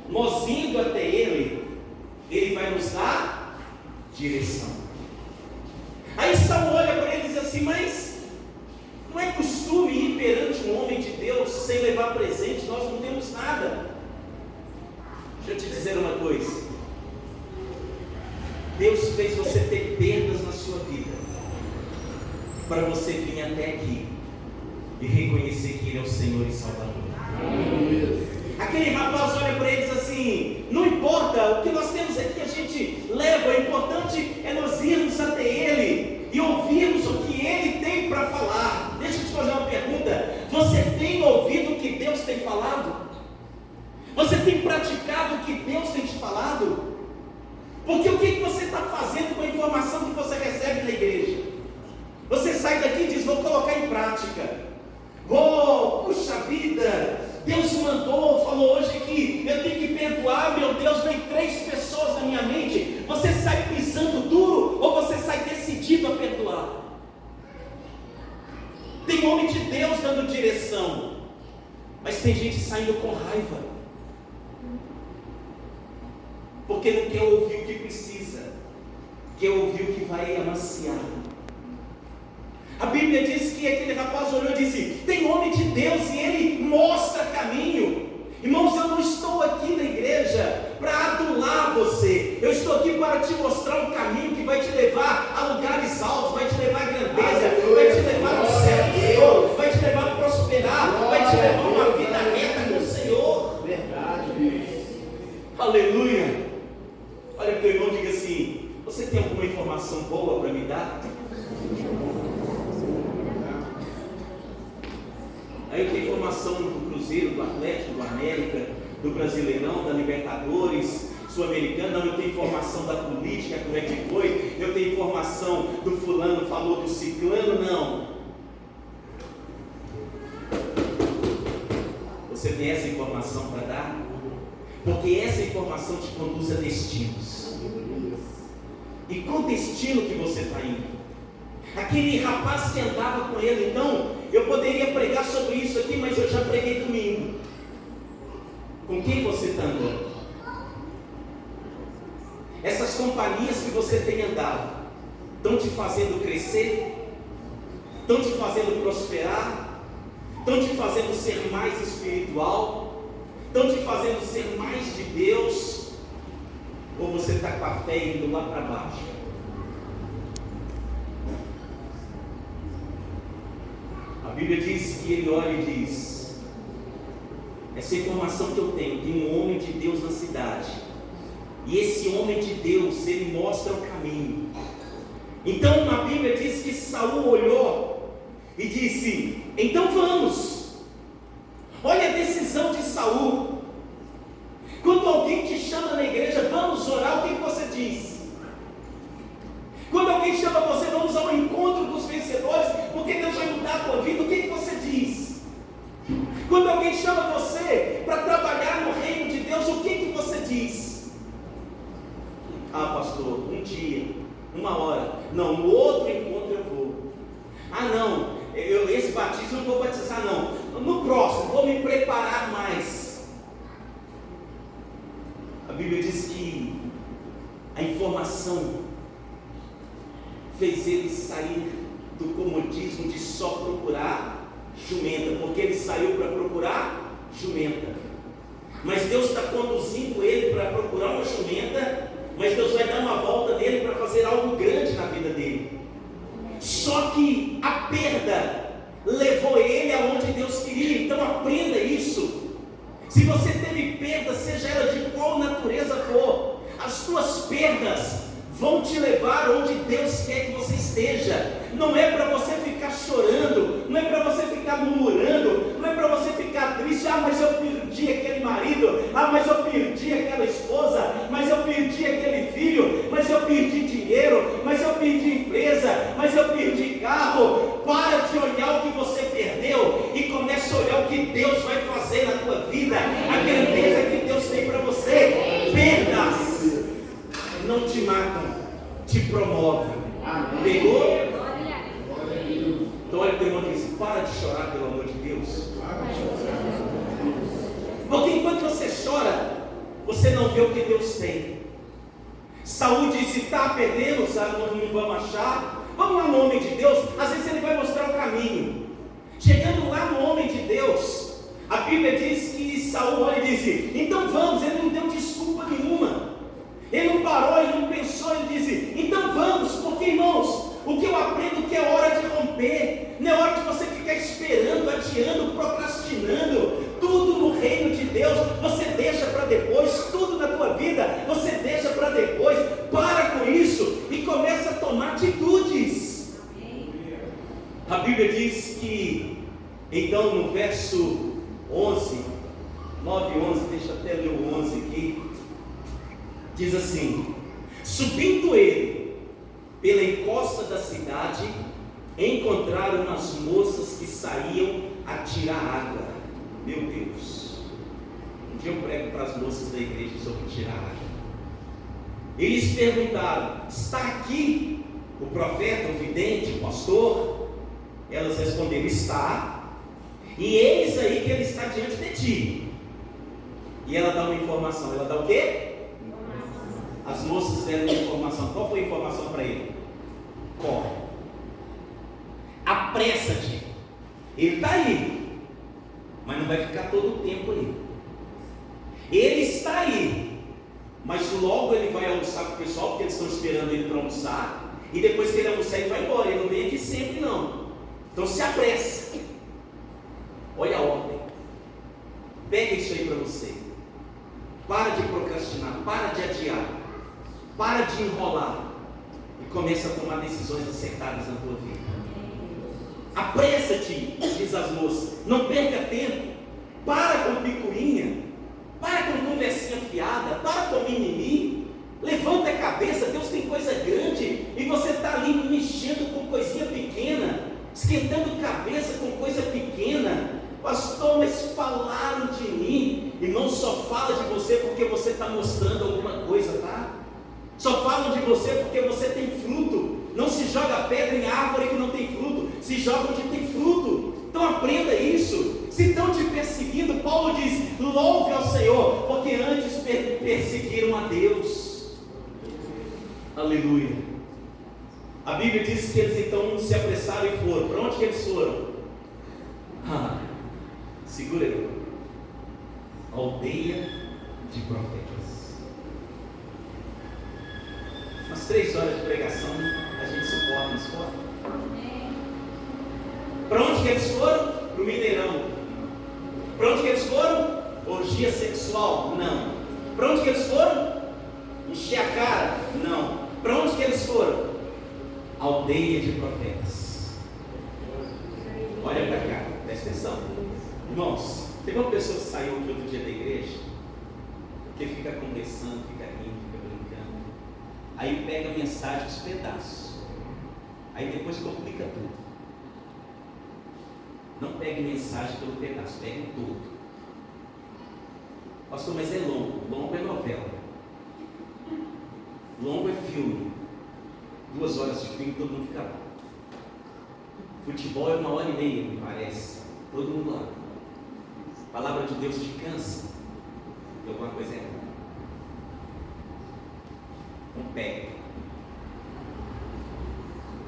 Speaker 1: nós indo até ele, ele vai nos dar direção. Aí Saul olha para ele e diz assim: mas não é costume ir perante um homem de Deus sem levar presente? Nós não temos nada. Deixa eu te dizer uma coisa: Deus fez você ter perdas na sua vida para você vir até aqui e reconhecer que Ele é o Senhor e Salvador. Aquele rapaz olha para ele e diz assim: não importa, o que nós temos aqui a gente leva, o importante é nós irmos até Ele e ouvirmos o que Ele tem para falar. Deixa eu te fazer uma pergunta: você tem ouvido o que Deus tem falado? Você tem praticado o que Deus tem te falado? Porque o que você está fazendo com a informação que você recebe na igreja? Você sai daqui e diz: vou colocar em prática. Puxa vida, Deus mandou, falou hoje que eu tenho que perdoar. Meu Deus, vem 3 pessoas na minha mente. Você sai pisando duro ou você sai decidido a perdoar? Deus dando direção, mas tem gente saindo com raiva, porque não quer ouvir o que precisa, quer ouvir o que vai amaciar. A Bíblia diz que aquele rapaz olhou e disse: tem homem de Deus e ele mostra caminho. Irmãos, eu não estou aqui na igreja para adular você, eu estou aqui para te mostrar um caminho que vai te levar a lugares altos, vai te levar à grandeza, vai te levar ao céu do Senhor, vai te levar a prosperar, vai te levar a uma vida reta com o Senhor.
Speaker 2: Verdade.
Speaker 1: Aleluia. Olha para o teu irmão e diga assim: você tem alguma informação boa para me dar? Aí tem informação do Cruzeiro, do Atlético, do América, do Brasileirão, da Libertadores, Sul-Americana. Não, eu tenho informação da política, como é que foi. Eu tenho informação do fulano, falou do ciclano. Não. Você tem essa informação para dar? Porque essa informação te conduz a destinos. E qual destino que você está indo? Aquele rapaz que andava com ele, então, eu poderia pregar sobre isso aqui, mas eu já preguei domingo. Com quem você está andando? Essas companhias que você tem andado, estão te fazendo crescer? Estão te fazendo prosperar? Estão te fazendo ser mais espiritual? Estão te fazendo ser mais de Deus? Ou você está com a fé indo lá para baixo? A Bíblia diz que ele olha e diz: essa informação que eu tenho, de um homem de Deus na cidade, e esse homem de Deus, ele mostra o caminho. Então a Bíblia diz que Saul olhou e disse: então vamos. Olha a decisão de Saul. Quando alguém te chama na igreja, vamos orar, o que você diz? Quando alguém chama você, vamos ao encontro dos vencedores, porque Deus vai mudar a tua vida, o que você diz? Quando alguém chama você para trabalhar no reino de Deus, o que você diz? Ah, pastor, um dia, uma hora, não, no outro encontro eu vou. Ah, não, esse batismo eu não vou batizar, não, no próximo, vou me preparar mais. A Bíblia diz que a informação fez ele sair do comodismo de só procurar jumenta, porque ele saiu para procurar jumenta, mas Deus está conduzindo ele para procurar uma jumenta, mas Deus vai dar uma volta nele para fazer algo grande na vida dele. Só que a perda levou ele aonde Deus queria. Então aprenda isso. Se você teve perda, seja ela de qual natureza for, as tuas perdas vão te levar onde Deus quer que você esteja. Não é para você ficar chorando, não é para você ficar murmurando, não é para você ficar triste. Ah, mas eu perdi aquele marido, ah, mas eu perdi aquela esposa, mas eu perdi aquele filho, mas eu perdi dinheiro, mas eu perdi empresa, mas eu perdi carro. Para de olhar o que você perdeu e comece a olhar o que Deus vai fazer na tua vida, a grandeza que Deus tem para você. Perdas não te matam, te promovem. Pegou? Então olha para o irmão e diz: para de chorar, pelo amor de Deus. Porque enquanto você chora, você não vê o que Deus tem. Saúl disse: está perdendo, sabe, não vamos achar. Vamos lá no homem de Deus, às vezes ele vai mostrar o caminho. Chegando lá no homem de Deus, a Bíblia diz que Saúl olha e disse: então vamos. Ele não deu desculpa nenhuma. Ele não parou, ele não pensou, ele disse: então vamos, porque irmãos, o que eu aprendo que é hora de romper, não é hora de você ficar esperando, adiando, procrastinando. Tudo no reino de Deus você deixa para depois, tudo na tua vida você deixa para depois. Para com isso e começa a tomar atitudes. A Bíblia diz que, então no verso 11, 9 e 11, deixa eu até ler o 11 aqui. Diz assim: subindo ele pela encosta da cidade, encontraram as moças que saíam a tirar água. Meu Deus, um dia eu prego para as moças da igreja sobre tirar água. Eles perguntaram: está aqui o profeta, o vidente, o pastor? Elas responderam: está. E eis aí que ele está diante de ti. E ela dá uma informação. Ela dá o quê? As moças deram uma informação. Qual foi a informação para ele? Corre. Apressa-te. Ele está aí, mas não vai ficar todo o tempo aí. Ele está aí, mas logo ele vai almoçar com o pessoal, porque eles estão esperando ele para almoçar. E depois que ele almoçar, ele vai embora. Ele não vem aqui sempre, não. Então se apressa. Olha a ordem. Pega isso aí para você. Para de procrastinar, para de adiar, para de enrolar e começa a tomar decisões acertadas na tua vida. Apressa-te, diz as moças, não perca tempo, para com picuinha, para com conversinha fiada, para com mimimi, levanta a cabeça, Deus tem coisa grande e você está ali mexendo com coisinha pequena, esquentando cabeça com coisa pequena. Pastor, mas falaram de mim. Irmão, só fala de você porque você está mostrando alguma coisa, tá? Só falam de você porque você tem fruto. Não se joga pedra em árvore que não tem fruto, se joga onde tem fruto. Então aprenda isso. Se estão te perseguindo, Paulo diz, louve ao Senhor, porque antes perseguiram a Deus. Aleluia. A Bíblia diz que eles então se apressaram e foram. Para onde que eles foram? Segura aí. Aldeia de profetas. Umas 3 horas de pregação, a gente suporta, não suporta? Para onde que eles foram? Para o Mineirão. Para onde que eles foram? Orgia sexual? Não. Para onde que eles foram? Encher a cara? Não. Para onde que eles foram? Aldeia de profetas. Olha para cá, presta atenção. Irmãos, teve uma pessoa que saiu aqui outro dia da igreja, que fica conversando, fica rindo, fica brincando, aí pega a mensagem dos pedaços, aí depois complica tudo. Não pegue mensagem pelo pedaço, pegue tudo. Pastor, mas é longo. Longo é novela, longo é filme, 2 horas de filme, todo mundo fica lá. Futebol é 1h30, me parece, todo mundo lá. A palavra de Deus te cansa de alguma coisa errada. Não pega.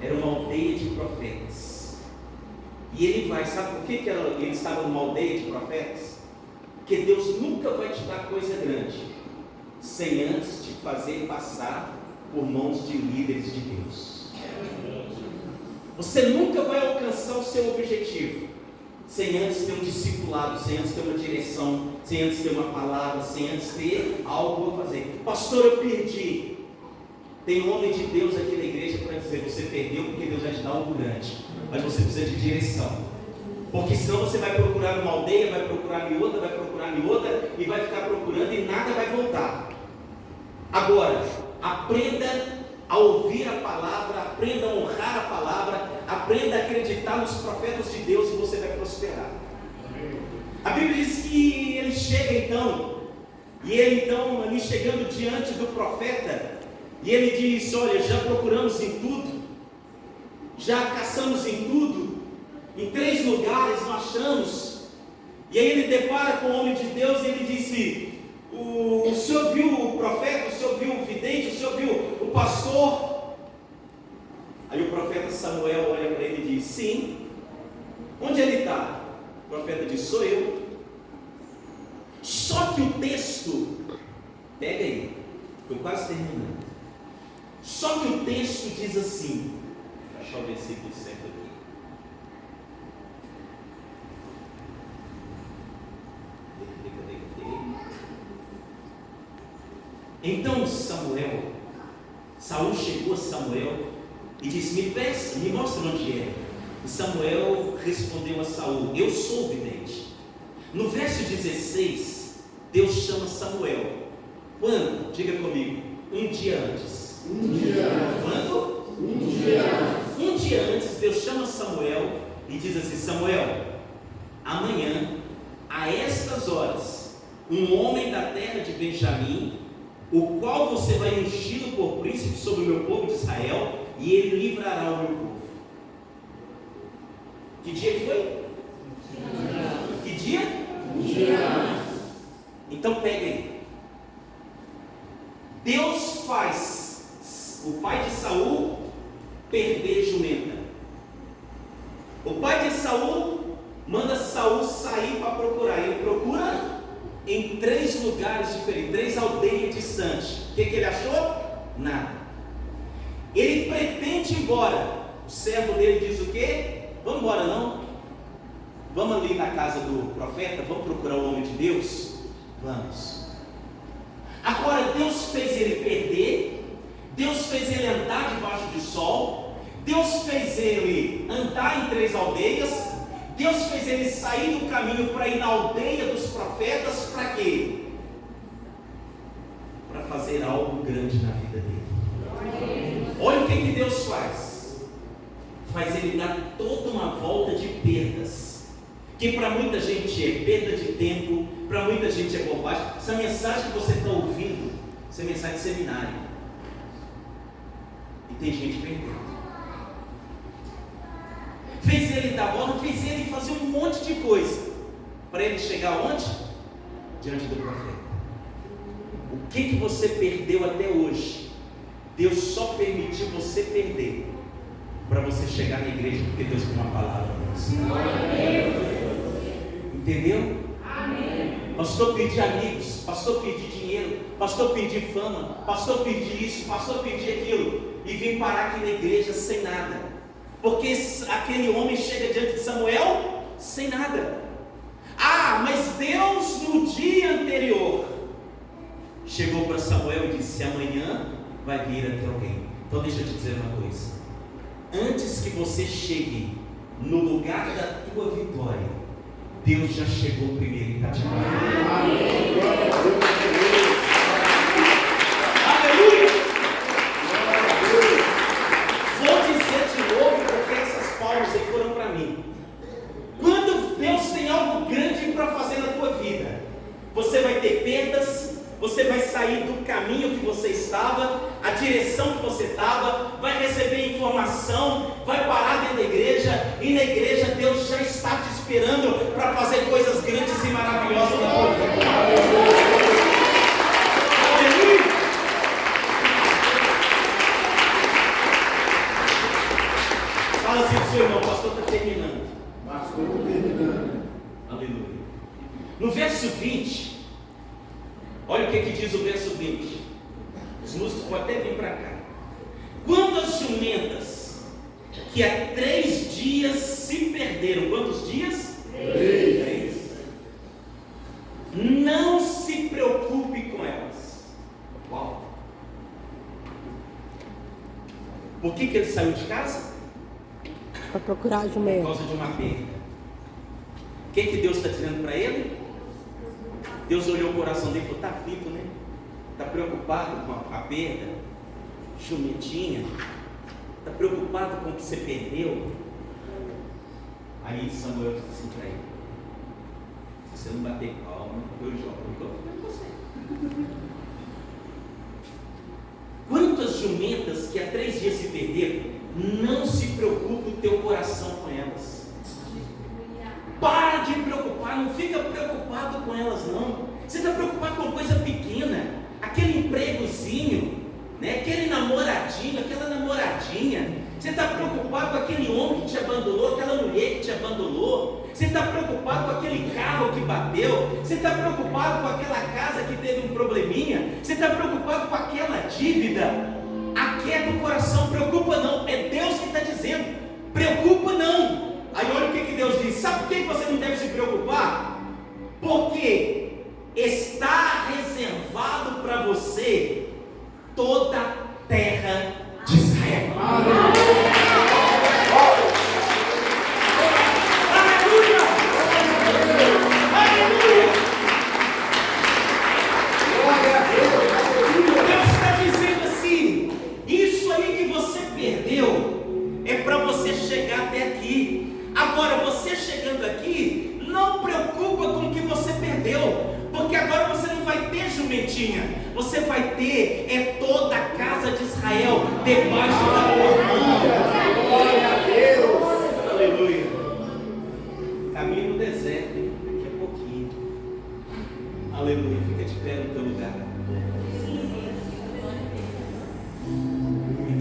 Speaker 1: Era uma aldeia de profetas. E ele vai, sabe por que ele estava numa aldeia de profetas? Porque Deus nunca vai te dar coisa grande sem antes te fazer passar por mãos de líderes de Deus. Você nunca vai alcançar o seu objetivo sem antes ter um discipulado, sem antes ter uma direção, sem antes ter uma palavra, sem antes ter algo a fazer. Pastor, eu perdi. Tem um homem de Deus aqui na igreja para dizer, você perdeu porque Deus vai te dar algo grande, mas você precisa de direção. Porque senão você vai procurar uma aldeia, vai procurar em outra, vai procurar em outra, e vai ficar procurando e nada vai voltar. Agora, aprenda a ouvir a palavra, aprenda a honrar a palavra, aprenda a acreditar nos profetas de Deus e você vai prosperar. A Bíblia diz que ele chega então, e ele então, ali chegando diante do profeta, e ele diz, olha, já procuramos em tudo, já caçamos em tudo, em 3 lugares não achamos. E aí ele depara com o homem de Deus e ele disse, o senhor viu o profeta, o senhor viu o vidente, o senhor viu o pastor? Aí o profeta Samuel olha para ele e diz, sim. Onde ele está? O profeta diz, sou eu. Só que o texto, pega aí, estou quase terminando. Só que o texto diz assim, vou achar o versículo certo aqui. Então Saul chegou a Samuel e disse, me mostra onde é. E Samuel respondeu a Saul, eu sou o vidente. No verso 16, Deus chama Samuel. Quando? Diga comigo, um dia antes. Quando? Um dia antes, Deus chama Samuel e diz assim, Samuel, amanhã, a estas horas, um homem da terra de Benjamim, o qual você vai ungir por príncipe sobre o meu povo de Israel, e ele livrará o meu povo. Que dia que foi? Então pega aí. Deus faz o pai de Saul perder jumenta. O pai de Saul manda Saul sair para procurar. Ele procura em 3 lugares diferentes, 3 aldeias distantes. O que ele achou? Nada. Ele pretende ir embora. O servo dele diz o quê? Vamos embora não? Vamos ali na casa do profeta? Vamos procurar o homem de Deus? Vamos. Agora Deus fez ele perder, Deus fez ele andar debaixo do sol, Deus fez ele andar em 3 aldeias, Deus fez ele sair do caminho para ir na aldeia dos profetas, para quê? Para fazer algo grande na vida dele. Olha o que Deus faz. Faz ele dar toda uma volta de perdas, que para muita gente é perda de tempo, para muita gente é bobagem. Essa mensagem que você está ouvindo, essa é mensagem de seminário, e tem gente perdendo. Fez ele dar volta, fez ele fazer um monte de coisa, para ele chegar onde? Diante do profeta. O que você perdeu até hoje? Deus só permitiu você perder para você chegar na igreja, porque Deus tem uma palavra para você. Entendeu? Amém. Pastor, pedir amigos, pastor, pedir dinheiro, pastor, pedir fama, pastor, pedir isso, pastor, pedir aquilo, e vim parar aqui na igreja sem nada, porque aquele homem chega diante de Samuel sem nada. Ah, mas Deus no dia anterior chegou para Samuel e disse: amanhã vai vir até alguém. Então deixa eu te dizer uma coisa: antes que você chegue no lugar da tua vitória, Deus já chegou primeiro e está te guardando. Aleluia! Vou dizer de novo, porque essas palmas aí foram para mim. Quando Deus tem algo grande para fazer na tua vida, você vai ter perdas, você vai sair do caminho que você estava, a direção que você estava, vai receber informação, vai parar dentro da igreja, e na igreja Deus já está te esperando para fazer coisas grandes e maravilhosas na tua vida. Aleluia! Fala assim para o seu irmão: pastor está terminando. Pastor está terminando. Aleluia. No verso 20, olha o que diz o verso 20. Os músicos podem até vir para cá. Quantas jumentas que há 3 dias se perderam? Quantos dias? 3. Não se preocupe com elas. Uau! Por que ele saiu de casa?
Speaker 2: Para procurar a jumenta.
Speaker 1: Por causa de uma perda. O que Deus está dizendo para ele? Deus olhou o coração dele e falou: está aflito, né? Está preocupado com a perda? Jumentinha? Está preocupado com o que você perdeu? Aí Samuel disse assim para ele: se você não bater palma, eu jogo o microfone em você. Quantas jumentas que há 3 dias se perderam? Não se preocupe o teu coração com elas. Para de preocupar, não fica preocupado com elas não. Você está preocupado com coisa pequena, aquele empregozinho, né? Aquele namoradinho, aquela namoradinha. Você está preocupado com aquele homem que te abandonou, aquela mulher que te abandonou. Você está preocupado com aquele carro que bateu. Você está preocupado com aquela casa que teve um probleminha. Você está preocupado com aquela dívida. Aquieta o coração, preocupa não. É Deus que está dizendo: preocupa não. Aí olha o que Deus diz: sabe por que você não deve se preocupar? Porque está reservado para você toda a terra de Israel. Aleluia! Aleluia! Deus está dizendo assim: isso aí que você perdeu é para você chegar até aqui. Agora, você chegando aqui, não preocupa com o que você perdeu, porque agora você não vai ter jumentinha, você vai ter toda a casa de Israel debaixo da tua mão. Glória a Deus! Aleluia! Caminho no deserto, hein? Daqui a pouquinho.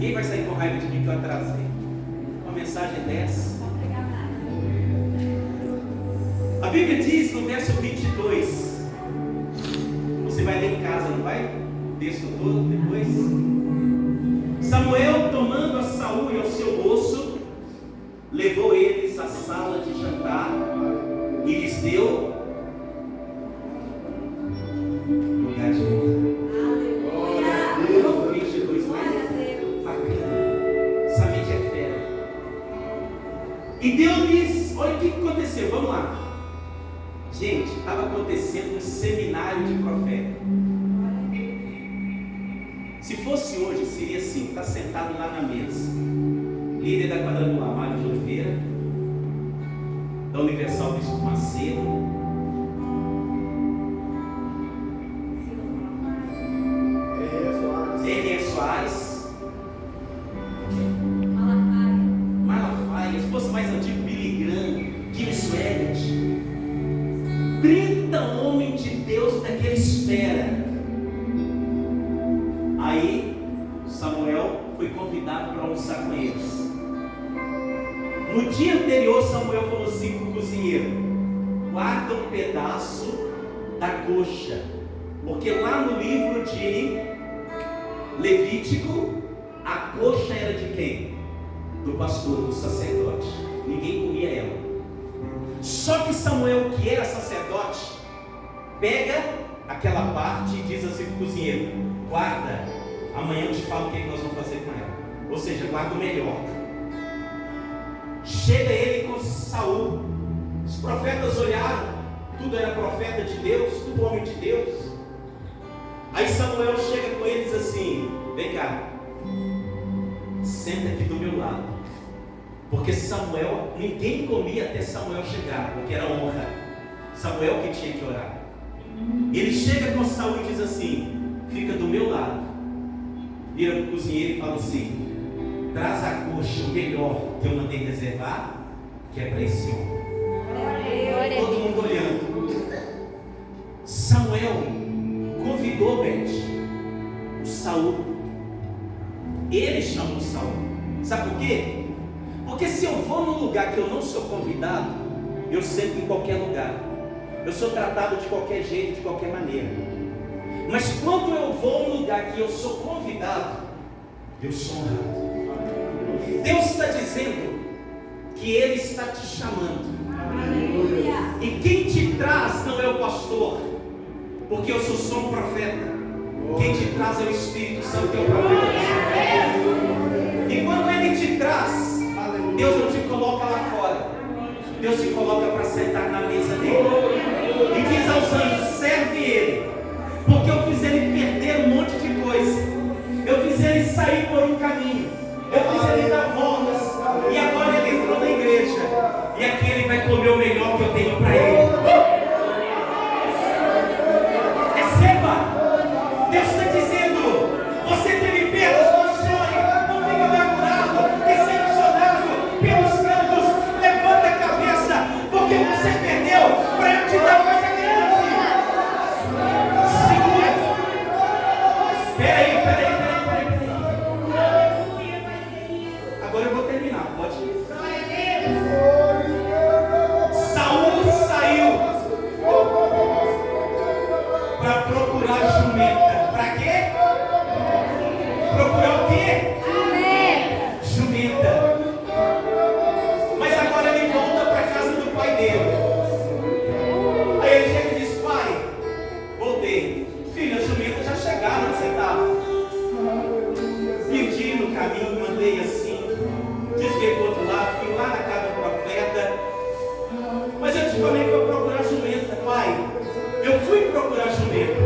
Speaker 1: Ninguém vai sair com raiva de mim que eu atrasei. Uma mensagem dessa. A Bíblia diz no verso 22. Você vai ler em casa, não vai? O texto todo depois. Samuel, tomando a Saul e ao seu moço, levou eles à sala de jantar e lhes deu lugar de honra. E deu-lhes, olha o que aconteceu, vamos lá. Gente, estava acontecendo um seminário de profeta. Se fosse hoje, seria assim, está sentado lá na mesa. Líder da Quadrangular, Mário de Oliveira, da Universal Bispo Macedo, R.E. Soares, Malafaia, se fosse mais antigo, Billy Graham, Kim Sweat, 30 homens de Deus daquela esfera. Aí Samuel foi convidado para almoçar com eles. No dia anterior, Samuel falou assim para o cozinheiro: guarda um pedaço da coxa, porque lá no livro de Levítico, a coxa era de quem? Do pastor, do sacerdote. Ninguém comia ela. Só que Samuel, que era sacerdote, pega aquela parte e diz assim para o cozinheiro: guarda, amanhã eu te falo o que nós vamos fazer com ela. Ou seja, guarda o melhor. Chega ele com Saul. Os profetas olharam, tudo era profeta de Deus, tudo homem de Deus. Aí Samuel chega com eles assim: vem cá, senta aqui do meu lado. Porque Samuel, ninguém comia até Samuel chegar, porque era honra. Samuel que tinha que orar. Ele chega com Saul e diz assim: fica do meu lado. Vira para o cozinheiro e fala assim: traz a coxa, o melhor que eu mandei reservar, que é para esse homem. Todo mundo olhando. Samuel convidou Beth, o Saul. Ele chamou Saul. Sabe por quê? Porque se eu vou num lugar que eu não sou convidado, eu sento em qualquer lugar. Eu sou tratado de qualquer jeito, de qualquer maneira. Mas quando eu vou num lugar que eu sou convidado, eu sou honrado. Deus está dizendo que Ele está te chamando. E quem te traz não é o pastor, porque eu sou só um profeta. Quem te traz é o Espírito Santo, que é o profeta. E quando Ele te traz, Deus não te coloca lá fora. Deus te coloca para sentar na mesa dele. E diz aos anjos: serve Ele, porque eu fiz Ele perder um monte de coisa. Eu fiz Ele sair por um caminho. Eu fiz Ele dar voltas. E agora Ele entrou na igreja. E aqui Ele vai comer o melhor que eu tenho para Ele. Receba. Deus está dizendo: você teve perdas no sonho. Não fica amargurado, decepcionado pelos cantos. Levanta a cabeça, porque você perdeu para eu te dar coisa grande. Segura. Peraí. Agora eu vou terminar, pode ir. Saul saiu para procurar jumenta. Para quê? Procurar o quê? Jumenta. Mas agora ele volta para a casa do pai dele. Aí ele chega e diz: pai, voltei. Filho, as jumentas já chegaram onde você estava. Perdi no caminho, mandei assim. Desviei para o outro lado, fui lá na casa do profeta. Mas eu te falei para procurar jumenta. Pai, eu fui procurar jumenta.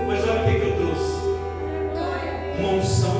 Speaker 1: Mas olha o que eu trouxe: uma unção